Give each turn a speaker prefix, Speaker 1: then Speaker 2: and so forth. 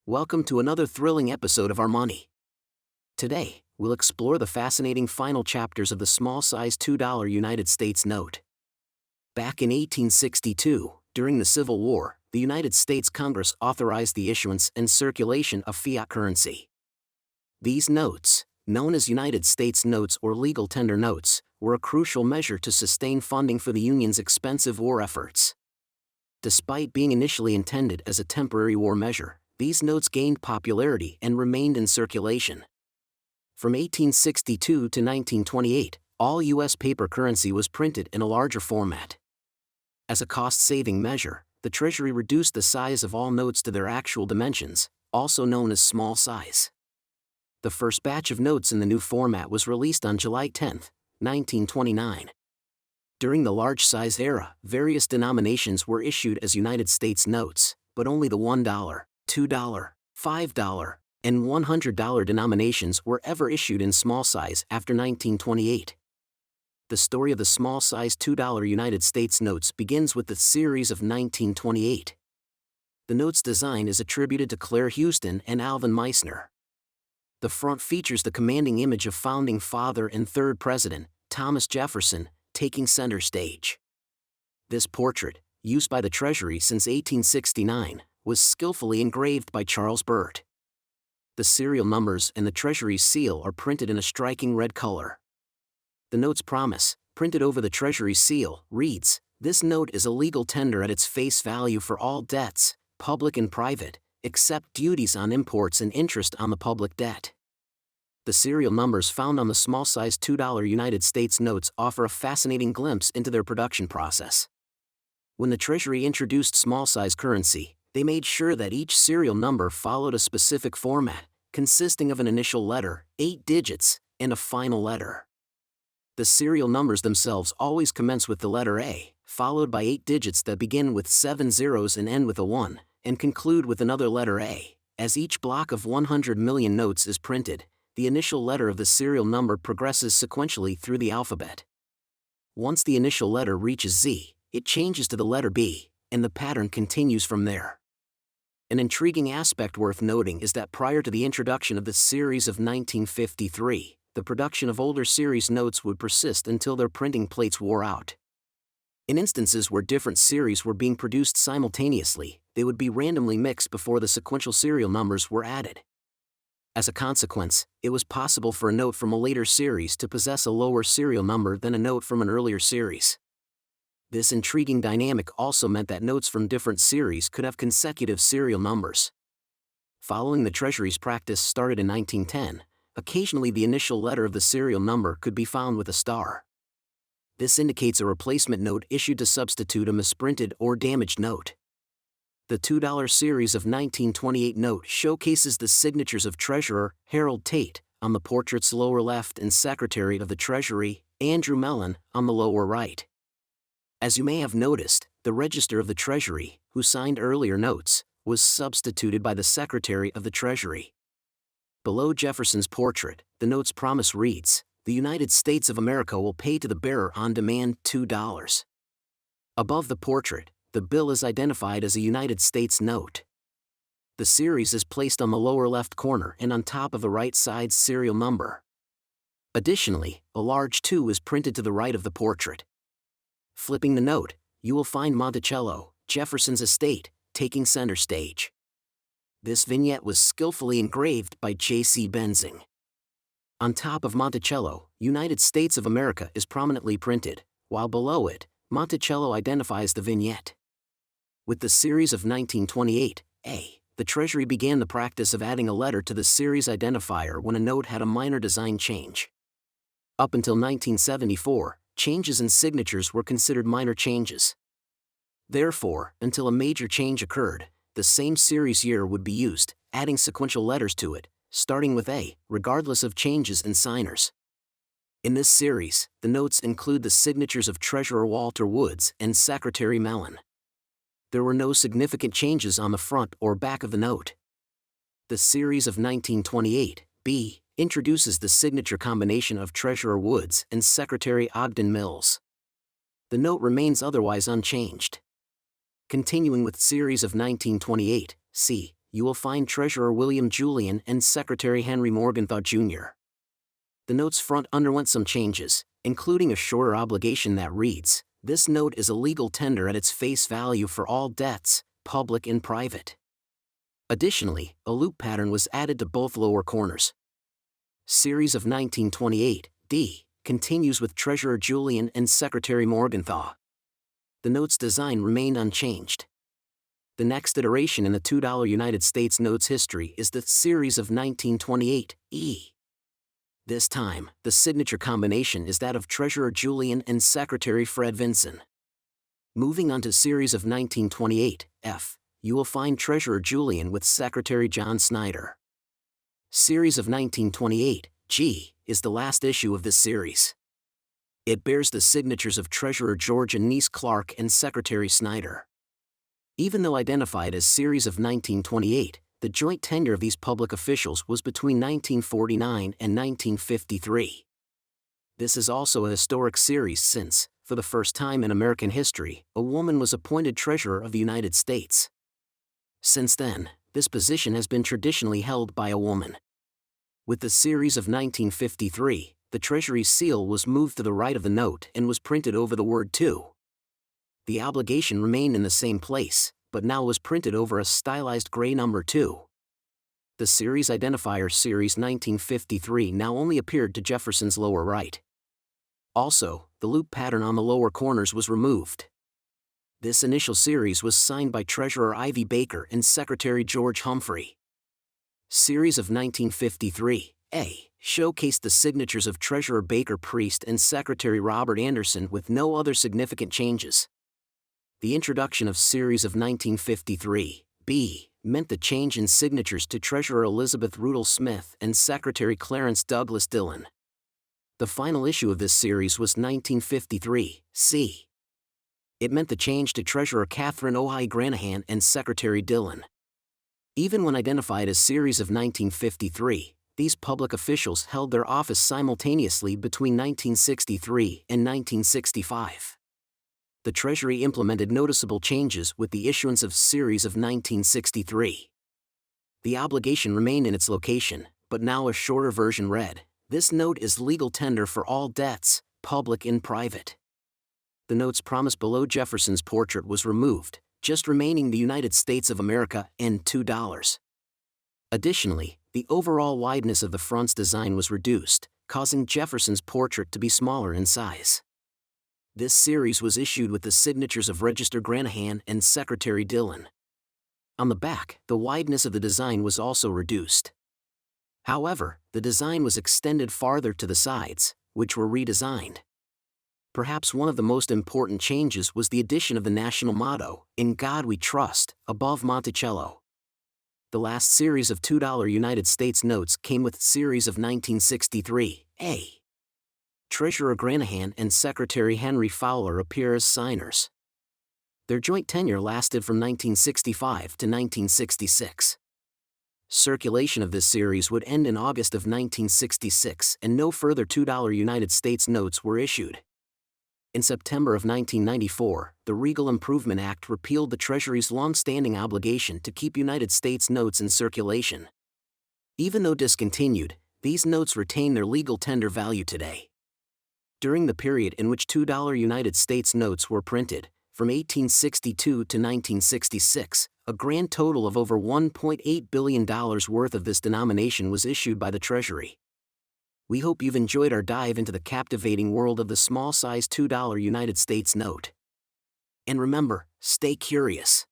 Speaker 1: Welcome to another thrilling episode of Our Money. Today, we'll explore the fascinating final chapters of the small-sized $2 United States note. Back in 1862, during the Civil War, the United States Congress authorized the issuance and circulation of fiat currency. These notes, known as United States notes or legal tender notes, were a crucial measure to sustain funding for the Union's expensive war efforts. Despite being initially intended as a temporary war measure, these notes gained popularity and remained in circulation. From 1862 to 1928, all U.S. paper currency was printed in a larger format. As a cost-saving measure, the Treasury reduced the size of all notes to their actual dimensions, also known as small size. The first batch of notes in the new format was released on July 10, 1929. During the large-size era, various denominations were issued as United States notes, but only the $1, $2, $5, and $100 denominations were ever issued in small size after 1928. The story of the small-size $2 United States notes begins with the series of 1928. The note's design is attributed to Claire Houston and Alvin Meissner. The front features the commanding image of founding father and third president, Thomas Jefferson, taking center stage. This portrait, used by the Treasury since 1869, was skillfully engraved by Charles Burt. The serial numbers and the Treasury's seal are printed in a striking red color. The note's promise, printed over the Treasury's seal, reads, "This note is a legal tender at its face value for all debts, public and private, except duties on imports and interest on the public debt." The serial numbers found on the small-sized $2 United States notes offer a fascinating glimpse into their production process. When the Treasury introduced small-size currency, they made sure that each serial number followed a specific format, consisting of an initial letter, 8 digits, and a final letter. The serial numbers themselves always commence with the letter A, followed by 8 digits that begin with 7 zeros and end with a 1, and conclude with another letter A. As each block of 100 million notes is printed, the initial letter of the serial number progresses sequentially through the alphabet. Once the initial letter reaches Z, it changes to the letter B, and the pattern continues from there. An intriguing aspect worth noting is that prior to the introduction of the series of 1953, the production of older series notes would persist until their printing plates wore out. In instances where different series were being produced simultaneously, they would be randomly mixed before the sequential serial numbers were added. As a consequence, it was possible for a note from a later series to possess a lower serial number than a note from an earlier series. This intriguing dynamic also meant that notes from different series could have consecutive serial numbers. Following the Treasury's practice started in 1910, occasionally the initial letter of the serial number could be found with a star. This indicates a replacement note issued to substitute a misprinted or damaged note. The $2 series of 1928 note showcases the signatures of Treasurer Harold Tate on the portrait's lower left and Secretary of the Treasury Andrew Mellon on the lower right. As you may have noticed, the Register of the Treasury, who signed earlier notes, was substituted by the Secretary of the Treasury. Below Jefferson's portrait, the note's promise reads, "The United States of America will pay to the bearer on demand $2. Above the portrait, the bill is identified as a United States note. The series is placed on the lower left corner and on top of the right side's serial number. Additionally, a large 2 is printed to the right of the portrait. Flipping the note, you will find Monticello, Jefferson's estate, taking center stage. This vignette was skillfully engraved by J.C. Benzing. On top of Monticello, United States of America is prominently printed, while below it, Monticello identifies the vignette. With the series of 1928, the Treasury began the practice of adding a letter to the series identifier when a note had a minor design change. Up until 1974, changes in signatures were considered minor changes. Therefore, until a major change occurred, the same series year would be used, adding sequential letters to it, starting with A, regardless of changes in signers. In this series, the notes include the signatures of Treasurer Walter Woods and Secretary Mellon. There were no significant changes on the front or back of the note. The series of 1928, B, introduces the signature combination of Treasurer Woods and Secretary Ogden Mills. The note remains otherwise unchanged. Continuing with series of 1928, C, you will find Treasurer William Julian and Secretary Henry Morgenthau Jr. The note's front underwent some changes, including a shorter obligation that reads, "This note is a legal tender at its face value for all debts, public and private." Additionally, a loop pattern was added to both lower corners. Series of 1928, D, continues with Treasurer Julian and Secretary Morgenthau. The note's design remained unchanged. The next iteration in the $2 United States notes history is the Series of 1928, E. This time, the signature combination is that of Treasurer Julian and Secretary Fred Vinson. Moving on to Series of 1928, F, you will find Treasurer Julian with Secretary John Snyder. Series of 1928, G, is the last issue of this series. It bears the signatures of Treasurer George Anise Clark and Secretary Snyder. Even though identified as Series of 1928, the joint tenure of these public officials was between 1949 and 1953. This is also a historic series since, for the first time in American history, a woman was appointed Treasurer of the United States. Since then, this position has been traditionally held by a woman. With the Series of 1953, the Treasury seal was moved to the right of the note and was printed over the word "to." The obligation remained in the same place, but now was printed over a stylized gray number 2. The series identifier Series 1953 now only appeared to Jefferson's lower right. Also, the loop pattern on the lower corners was removed. This initial series was signed by Treasurer Ivy Baker and Secretary George Humphrey. Series of 1953, A, showcased the signatures of Treasurer Baker Priest and Secretary Robert Anderson with no other significant changes. The introduction of Series of 1953, B, meant the change in signatures to Treasurer Elizabeth Rudall Smith and Secretary Clarence Douglas Dillon. The final issue of this series was 1953, C. It meant the change to Treasurer Catherine Ojai Granahan and Secretary Dillon. Even when identified as Series of 1953, these public officials held their office simultaneously between 1963 and 1965. The Treasury implemented noticeable changes with the issuance of Series of 1963. The obligation remained in its location, but now a shorter version read, "This note is legal tender for all debts, public and private." The note's promise below Jefferson's portrait was removed, just remaining the United States of America and $2. Additionally, the overall wideness of the front's design was reduced, causing Jefferson's portrait to be smaller in size. This series was issued with the signatures of Register Granahan and Secretary Dillon. On the back, the wideness of the design was also reduced. However, the design was extended farther to the sides, which were redesigned. Perhaps one of the most important changes was the addition of the national motto, "In God We Trust," above Monticello. The last series of $2 United States notes came with Series of 1963, A. Treasurer Granahan and Secretary Henry Fowler appear as signers. Their joint tenure lasted from 1965 to 1966. Circulation of this series would end in August of 1966 and no further $2 United States notes were issued. In September of 1994, the Regal Improvement Act repealed the Treasury's long-standing obligation to keep United States notes in circulation. Even though discontinued, these notes retain their legal tender value today. During the period in which $2 United States notes were printed, from 1862 to 1966, a grand total of over $1.8 billion worth of this denomination was issued by the Treasury. We hope you've enjoyed our dive into the captivating world of the small-size $2 United States note. And remember, stay curious.